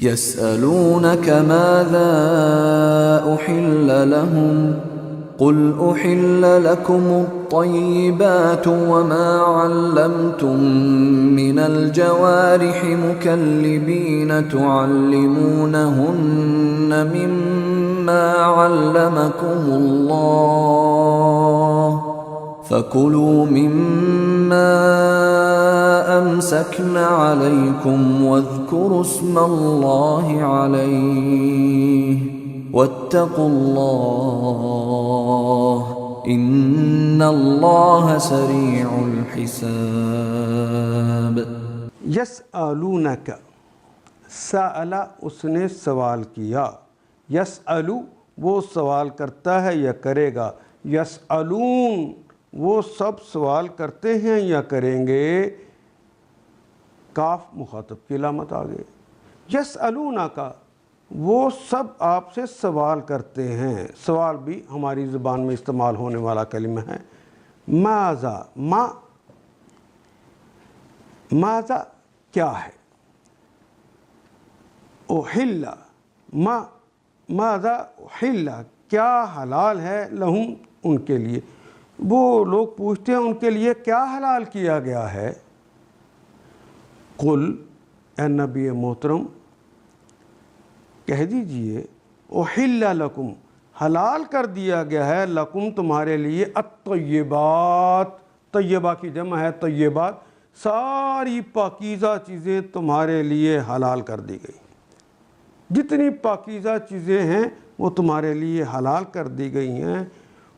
يسألونك ماذا أحل لهم قل أحل لكم الطيبات وما علمتم من الجوارح مكلبين تعلمونهن مما علمكم الله فكلوا مما أمسكن عليكم واذكروا اسم الله عليه واتقوا الله إن الله سريع الحساب. یسألونک، سأل اس نے سوال کیا، یسألو وہ سوال کرتا ہے یا کرے گا، یسألون وہ سب سوال کرتے ہیں یا کریں گے، کاف مخاطب کی علامت آگے. یسألونک وہ سب آپ سے سوال کرتے ہیں، سوال بھی ہماری زبان میں استعمال ہونے والا کلمہ ہے. ماذا، ماذا کیا ہے، احل، ماذا احل کیا حلال ہے، لہم ان کے لیے. وہ لوگ پوچھتے ہیں ان کے لیے کیا حلال کیا گیا ہے. قل، اے نبی محترم کہہ دیجئے، احل لکم حلال کر دیا گیا ہے، لکم تمہارے لیے، الطیبات، طیبہ کی جمع ہے طیبات، ساری پاکیزہ چیزیں تمہارے لیے حلال کر دی گئی. جتنی پاکیزہ چیزیں ہیں وہ تمہارے لیے حلال کر دی گئی ہیں.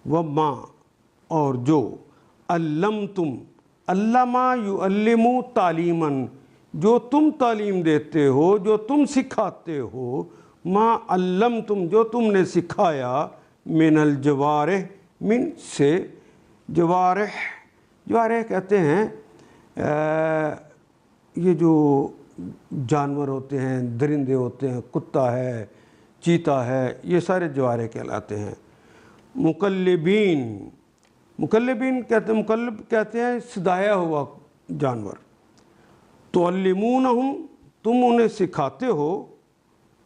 وما اور جو، علمتم، علما یعلم تعلیماً جو تم تعلیم دیتے ہو، جو تم سکھاتے ہو، ما علمتم جو تم نے سکھایا، من الجوارح، من سے، جوارح، جوارح کہتے ہیں یہ جو جانور ہوتے ہیں، درندے ہوتے ہیں، کتا ہے، چیتا ہے، یہ سارے جوارح کہلاتے ہیں. مکلبین، مکلبین کہتے ہیں، مکلب کہتے ہیں سدایا ہوا جانور. تعلمونہم تم انہیں سکھاتے ہو،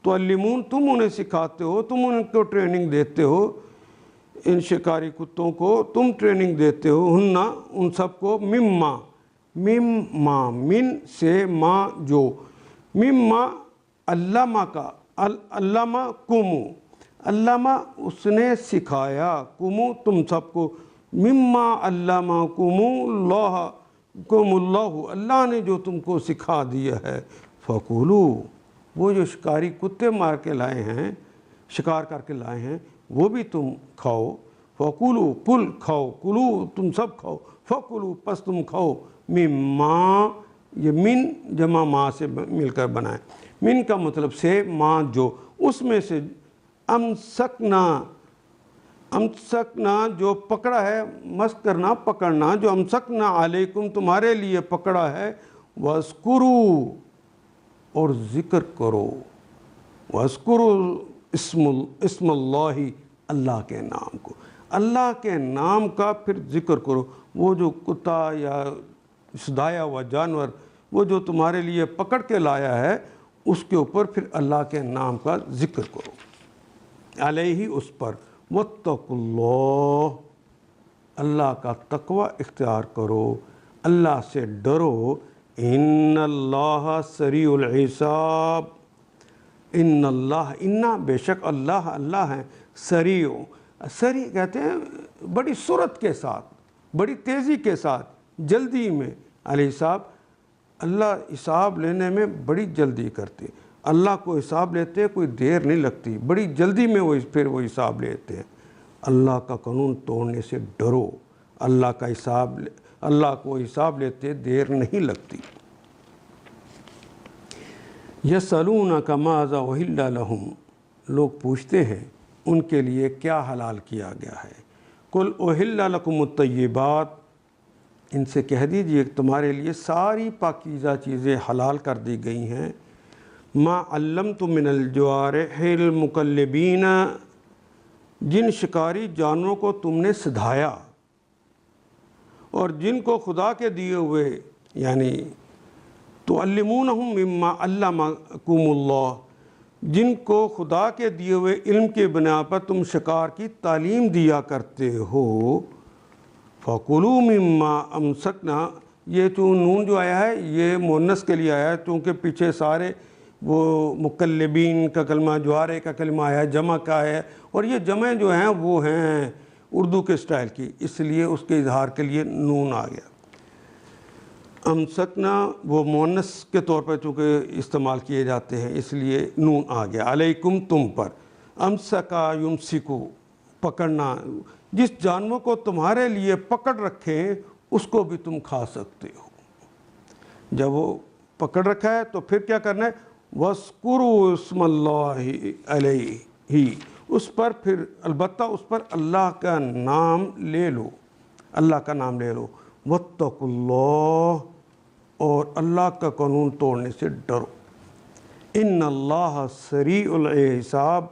تعلمون تم انہیں سکھاتے ہو، تم ان کو ٹریننگ دیتے ہو، ان شکاری کتوں کو تم ٹریننگ دیتے ہو، ہننا ان سب کو، مما، من سے، ما جو، مما علامہ کا، علامہ کمو، علامہ اس نے سکھایا، کمو تم سب کو، مما علامہ کمو اللہ، اللہ نے جو تم کو سکھا دیا ہے. فکولو وہ جو شکاری کتے مار کے لائے ہیں، شکار کر کے لائے ہیں، وہ بھی تم کھاؤ. فکولو کل کھاؤ، کلو تم سب کھاؤ، فکولو پس تم کھاؤ، مما یہ من جمع ماں سے مل کر بنائے. من کا مطلب سے، ماں جو، اس میں سے، امسکنا جو پکڑا ہے، مسک کرنا پکڑنا، جو امسکنا علیکم تمہارے لیے پکڑا ہے، وَاذْكُرُوا اور ذکر کرو، وَاذْكُرُوا اسم اللہ اللہ کے نام کو، اللہ کے نام کا پھر ذکر کرو. وہ جو کتا یا سدایا ہوا جانور وہ جو تمہارے لیے پکڑ کے لایا ہے، اس کے اوپر پھر اللہ کے نام کا ذکر کرو، علیہ اس پر. واتقوا اللہ اللہ کا تقوی اختیار کرو، اللہ سے ڈرو. ان اللہ سریع الحساب، ان اللہ، انا بے شک اللہ، اللہ ہیں، سریع، سریع کہتے ہیں بڑی سرعت کے ساتھ، بڑی تیزی کے ساتھ، جلدی میں. الحساب اللہ حساب لینے میں بڑی جلدی کرتے، اللہ کو حساب لیتے کوئی دیر نہیں لگتی، بڑی جلدی میں پھر وہ حساب لیتے ہیں. اللہ کا قانون توڑنے سے ڈرو، اللہ کو حساب لیتے دیر نہیں لگتی. یسألونک ماذا احل لہم لوگ پوچھتے ہیں ان کے لیے کیا حلال کیا گیا ہے. قل احل لکم الطیبات ان سے کہہ دیجئے تمہارے لیے ساری پاکیزہ چیزیں حلال کر دی گئی ہیں. ما علمتم من الجوارح المکلبین جن شکاری جانوروں کو تم نے سدھایا اور جن کو خدا کے دیے ہوئے یعنی تعلمونہم مما علمکم اللہ جن کو خدا کے دیے ہوئے علم کے بنا پر تم شکار کی تعلیم دیا کرتے ہو، فَكُلُوا مِمَّا أَمْسَكْنَا، یہ نون جو آیا ہے یہ مؤنث کے لیے آیا ہے، چونکہ پیچھے سارے وہ مقلبین کا کلمہ، جوارے کا کلمہ آیا ہے، جمع کا ہے، اور یہ جمع جو ہیں وہ ہیں اردو کے سٹائل کی، اس لیے اس کے اظہار کے لیے نون آ گیا۔ امسکنا وہ مؤنث کے طور پر چونکہ استعمال کیے جاتے ہیں اس لیے نون آ گیا۔ علیکم تم پر، امسکا یمسکو پکڑنا، جس جانور کو تمہارے لیے پکڑ رکھیں اس کو بھی تم کھا سکتے ہو۔ جب وہ پکڑ رکھا ہے تو پھر کیا کرنا ہے؟ وَاذْكُرُوا اسْمَ اللَّهِ عَلَيْهِ، اس پر پھر البتہ اس پر اللہ کا نام لے لو، اللہ کا نام لے لو۔ وَاتَّقُوا اللَّهَ، اور اللہ کا قانون توڑنے سے ڈرو۔ ان اللہ سریع الحساب،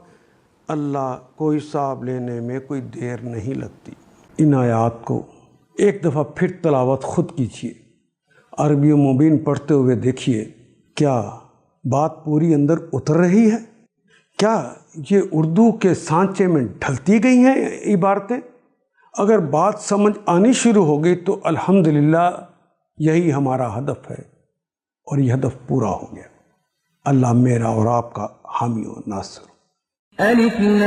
اللہ کو حساب لینے میں کوئی دیر نہیں لگتی۔ ان آیات کو ایک دفعہ پھر تلاوت خود کیجیے، عربی و مبین پڑھتے ہوئے دیکھیے کیا بات پوری اندر اتر رہی ہے، کیا یہ اردو کے سانچے میں ڈھلتی گئی ہیں عبارتیں۔ اگر بات سمجھ آنی شروع ہو گئی تو الحمدللہ یہی ہمارا ہدف ہے، اور یہ ہدف پورا ہو گیا۔ اللہ میرا اور آپ کا حامی و ناصر۔ الف لام